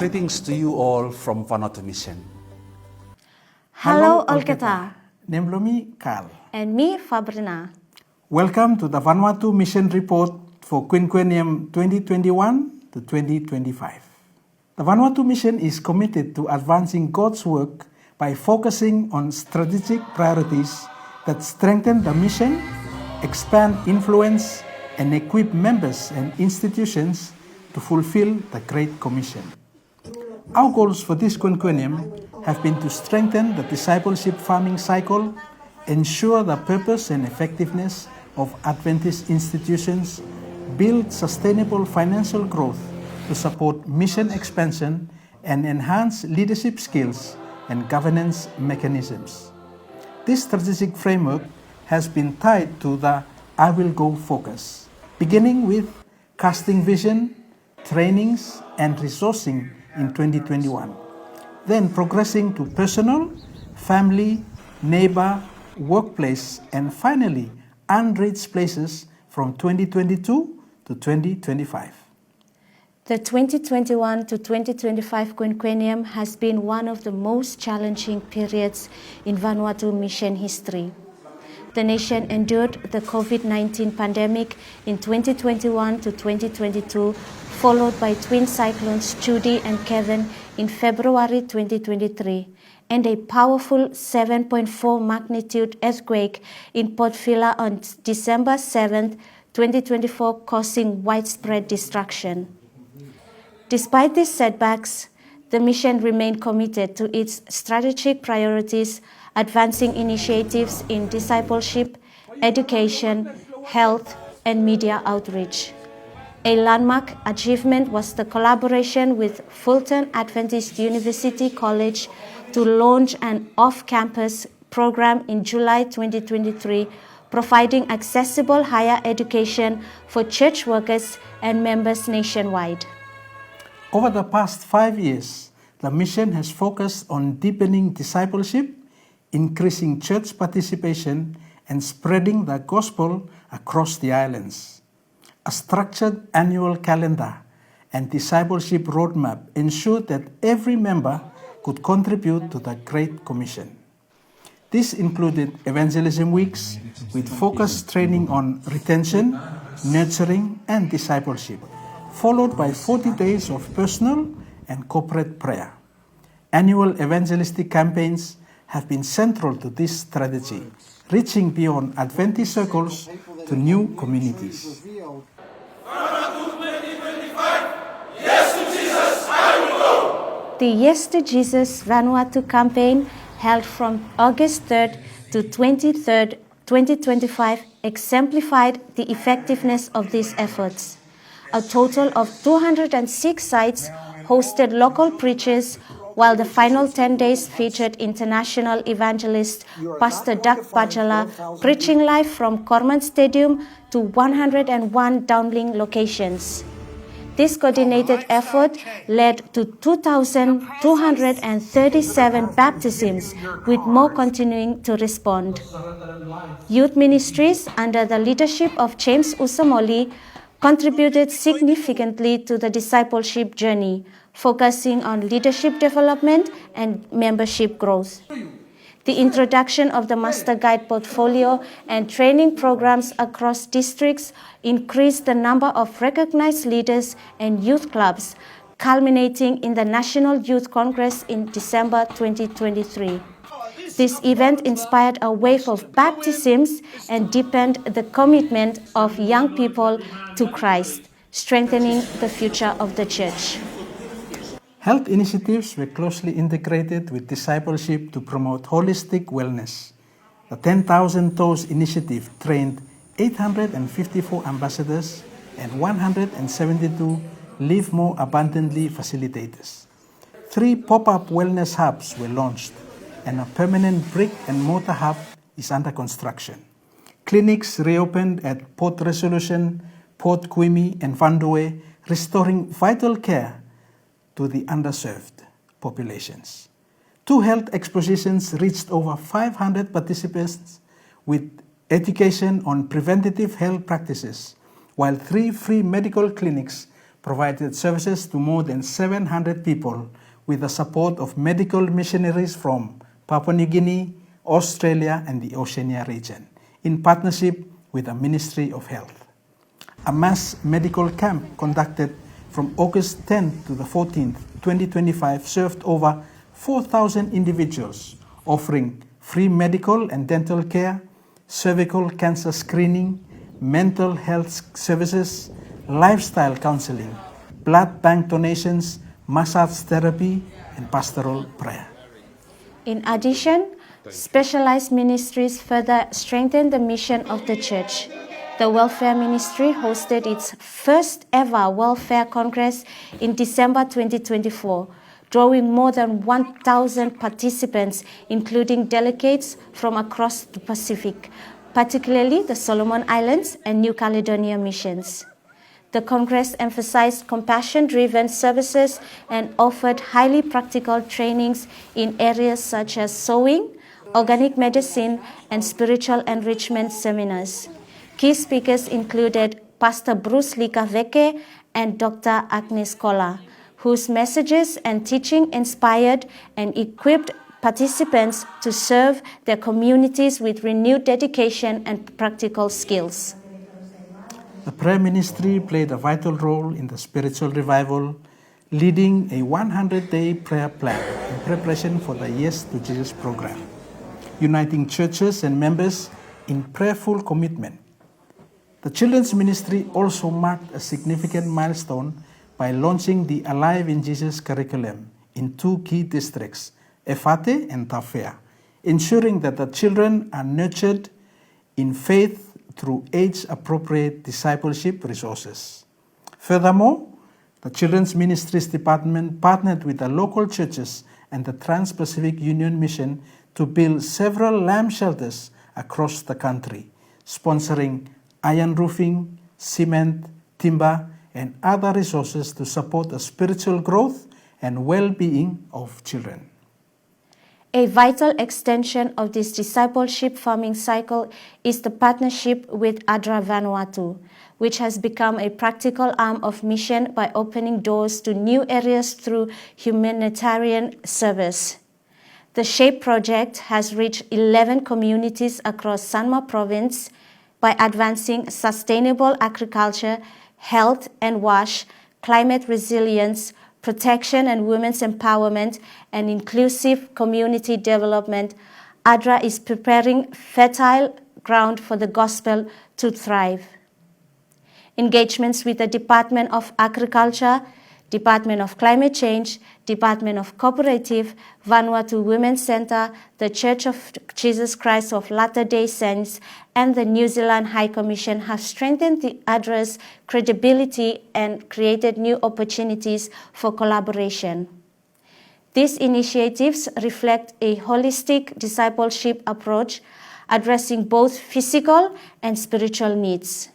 Greetings to you all from Vanuatu Mission. Hello, Olketa. Nemlomi Kal. And me, Fabrina. Welcome to the Vanuatu Mission Report for quinquennium 2021 to 2025. The Vanuatu Mission is committed to advancing God's work by focusing on strategic priorities that strengthen the mission, expand influence, and equip members and institutions to fulfill the Great Commission. Our goals for this quinquennium have been to strengthen the discipleship farming cycle, ensure the purpose and effectiveness of Adventist institutions, build sustainable financial growth to support mission expansion, and enhance leadership skills and governance mechanisms. This strategic framework has been tied to the I Will Go focus, beginning with casting vision, trainings, and resourcing in 2021, then progressing to personal, family, neighbor, workplace, and finally unreached places from 2022 to 2025. The 2021 to 2025 quinquennium has been one of the most challenging periods in Vanuatu mission history. The nation endured the COVID-19 pandemic in 2021 to 2022, followed by twin cyclones Judy and Kevin in February 2023, and a powerful 7.4 magnitude earthquake in Port Vila on December 7, 2024, causing widespread destruction. Despite these setbacks, the mission remained committed to its strategic priorities, advancing initiatives in discipleship, education, health, and media outreach. A landmark achievement was the collaboration with Fulton Adventist University College to launch an off-campus program in July 2023, providing accessible higher education for church workers and members nationwide. Over the past 5 years, the mission has focused on deepening discipleship, increasing church participation, and spreading the gospel across the islands. A structured annual calendar and discipleship roadmap ensured that every member could contribute to the Great Commission. This included evangelism weeks with focused training on retention, nurturing, and discipleship, followed by 40 days of personal and corporate prayer. Annual evangelistic campaigns have been central to this strategy, reaching beyond Adventist circles to new communities. The Yes to Jesus Vanuatu campaign, held from August 3rd to 23rd, 2025, exemplified the effectiveness of these efforts. A total of 206 sites hosted local preachers, while the final 10 days featured international evangelist Pastor Doug Bajala preaching live from Corman Stadium to 101 downlink locations. This coordinated effort led to 2,237 baptisms, with more continuing to respond. Youth ministries under the leadership of James Usamoli contributed significantly to the discipleship journey, focusing on leadership development and membership growth. The introduction of the Master Guide portfolio and training programs across districts increased the number of recognized leaders and youth clubs, culminating in the National Youth Congress in December 2023. This event inspired a wave of baptisms and deepened the commitment of young people to Christ, strengthening the future of the church. Health initiatives were closely integrated with discipleship to promote holistic wellness. The 10,000 Toes initiative trained 854 ambassadors and 172 Live More Abundantly facilitators. 3 pop-up wellness hubs were launched, and a permanent brick and mortar hub is under construction. Clinics reopened at Port Resolution, Port Kwimi, and Vandoe, restoring vital care to the underserved populations. 2 health expositions reached over 500 participants with education on preventative health practices, while 3 free medical clinics provided services to more than 700 people with the support of medical missionaries from Papua New Guinea, Australia, and the Oceania region, in partnership with the Ministry of Health. A mass medical camp conducted from August 10th to the 14th, 2025 served over 4,000 individuals, offering free medical and dental care, cervical cancer screening, mental health services, lifestyle counseling, blood bank donations, massage therapy, and pastoral prayer. In addition, specialized ministries further strengthened the mission of the church. The Welfare Ministry hosted its first ever Welfare Congress in December 2024, drawing more than 1,000 participants, including delegates from across the Pacific, particularly the Solomon Islands and New Caledonia missions. The Congress emphasized compassion-driven services and offered highly practical trainings in areas such as sewing, organic medicine, and spiritual enrichment seminars. Key speakers included Pastor Bruce Likaveke and Dr. Agnes Kola, whose messages and teaching inspired and equipped participants to serve their communities with renewed dedication and practical skills. The prayer ministry played a vital role in the spiritual revival, leading a 100-day prayer plan in preparation for the Yes to Jesus program, uniting churches and members in prayerful commitment. The children's ministry also marked a significant milestone by launching the Alive in Jesus curriculum in 2 key districts, Efate and Tafea, ensuring that the children are nurtured in faith through age-appropriate discipleship resources. Furthermore, the Children's Ministries Department partnered with the local churches and the Trans-Pacific Union Mission to build several lamb shelters across the country, sponsoring iron roofing, cement, timber, and other resources to support the spiritual growth and well-being of children. A vital extension of this discipleship farming cycle is the partnership with ADRA Vanuatu, which has become a practical arm of mission by opening doors to new areas through humanitarian service. The SHAPE project has reached 11 communities across Sanma province by advancing sustainable agriculture, health and wash, climate resilience, protection and women's empowerment, and inclusive community development. ADRA is preparing fertile ground for the gospel to thrive. Engagements with the Department of Agriculture, Department of Climate Change, Department of Cooperative, Vanuatu Women's Centre, the Church of Jesus Christ of Latter-day Saints, and the New Zealand High Commission have strengthened the ADRA's credibility and created new opportunities for collaboration. These initiatives reflect a holistic discipleship approach addressing both physical and spiritual needs,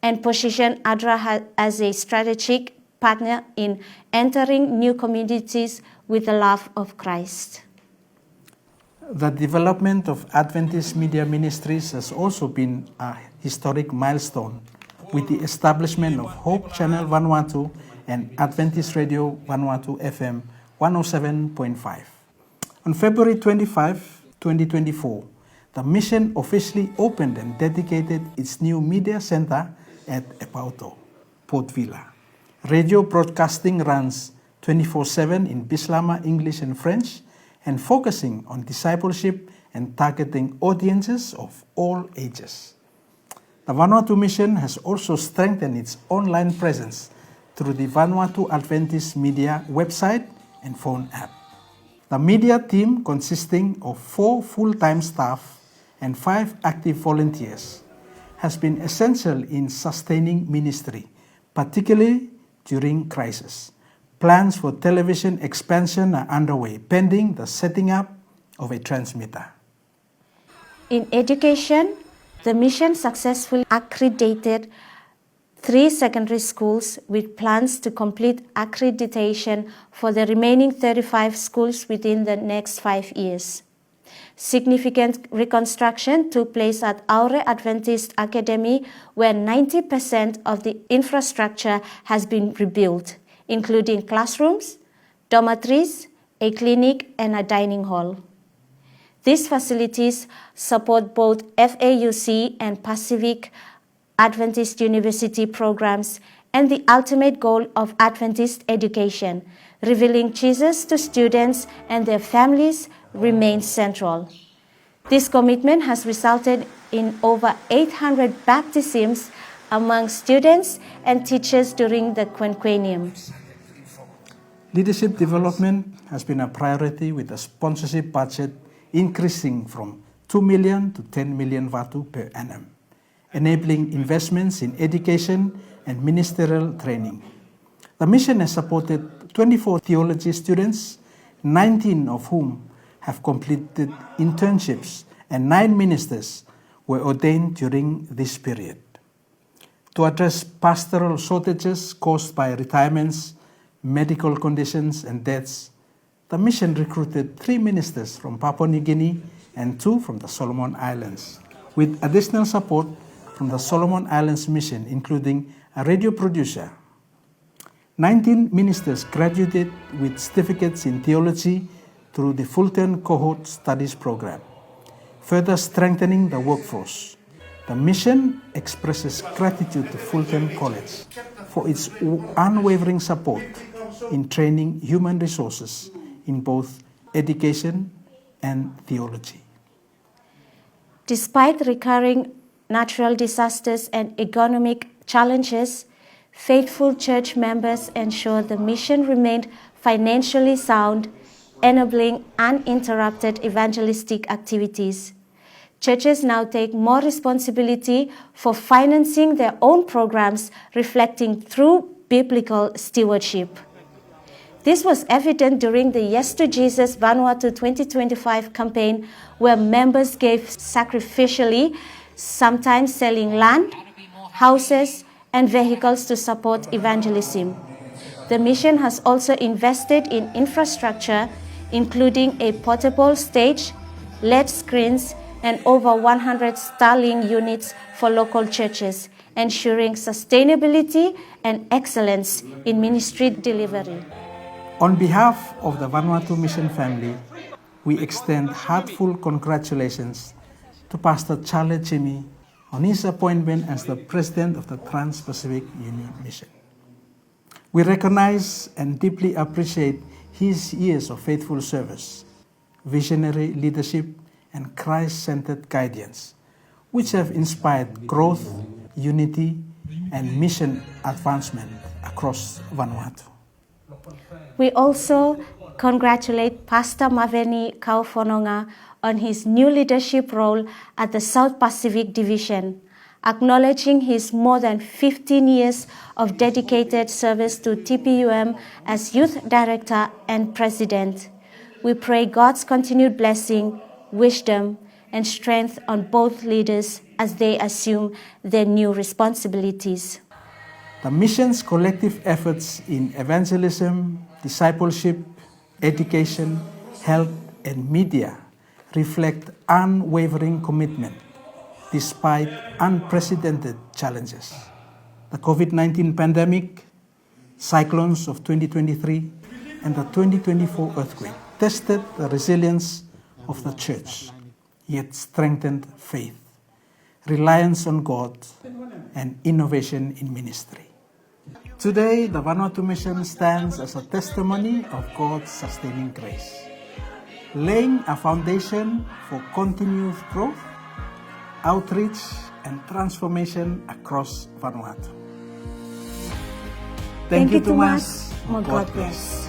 and position ADRA as a strategic partner in entering new communities with the love of Christ. The development of Adventist Media Ministries has also been a historic milestone with the establishment of Hope Channel Vanuatu and Adventist Radio Vanuatu FM 107.5. On February 25, 2024, the mission officially opened and dedicated its new media center at Epauto, Port Vila. Radio broadcasting runs 24/7 in Bislama, English and French, and focusing on discipleship and targeting audiences of all ages. The Vanuatu Mission has also strengthened its online presence through the Vanuatu Adventist Media website and phone app. The media team, consisting of 4 full-time staff and 5 active volunteers, has been essential in sustaining ministry, particularly during crisis. Plans for television expansion are underway, pending the setting up of a transmitter. In education, the mission successfully accredited 3 secondary schools with plans to complete accreditation for the remaining 35 schools within the next 5 years. Significant reconstruction took place at Aure Adventist Academy, where 90% of the infrastructure has been rebuilt, including classrooms, dormitories, a clinic, and a dining hall. These facilities support both FAUC and Pacific Adventist University programs and the ultimate goal of Adventist education, revealing Jesus to students and their families, remains central. This commitment has resulted in over 800 baptisms among students and teachers during the quinquennium. Leadership development has been a priority, with the sponsorship budget increasing from 2 million to 10 million Vatu per annum, enabling investments in education and ministerial training. The mission has supported 24 theology students, 19 of whom have completed internships, and 9 ministers were ordained during this period. To address pastoral shortages caused by retirements, medical conditions, and deaths, the mission recruited 3 ministers from Papua New Guinea and 2 from the Solomon Islands, with additional support from the Solomon Islands mission, including a radio producer. 19 ministers graduated with certificates in theology through the Fulton Cohort Studies program, further strengthening the workforce. The mission expresses gratitude to Fulton College for its unwavering support in training human resources in both education and theology. Despite recurring natural disasters and economic challenges, faithful church members ensured the mission remained financially sound, enabling uninterrupted evangelistic activities. Churches now take more responsibility for financing their own programs, reflecting true biblical stewardship. This was evident during the Yes to Jesus Vanuatu 2025 campaign, where members gave sacrificially, sometimes selling land, houses, and vehicles to support evangelism. The mission has also invested in infrastructure, including a portable stage, LED screens, and over 100 Starlink units for local churches, ensuring sustainability and excellence in ministry delivery. On behalf of the Vanuatu Mission family, we extend heartfelt congratulations to Pastor Charlie Jimmy on his appointment as the President of the Trans-Pacific Union Mission. We recognize and deeply appreciate his years of faithful service, visionary leadership, and Christ-centered guidance, which have inspired growth, unity, and mission advancement across Vanuatu. We also congratulate Pastor Maveni Kaufononga on his new leadership role at the South Pacific Division, acknowledging his more than 15 years of dedicated service to TPUM as Youth Director and President. We pray God's continued blessing, wisdom, and strength on both leaders as they assume their new responsibilities. The mission's collective efforts in evangelism, discipleship, education, health, and media reflect unwavering commitment despite unprecedented challenges. The COVID-19 pandemic, cyclones of 2023, and the 2024 earthquake tested the resilience of the church, yet strengthened faith, reliance on God, and innovation in ministry. Today, the Vanuatu Mission stands as a testimony of God's sustaining grace, laying a foundation for continued growth, outreach, and transformation across Vanuatu. Thank you, Thomas. May God bless.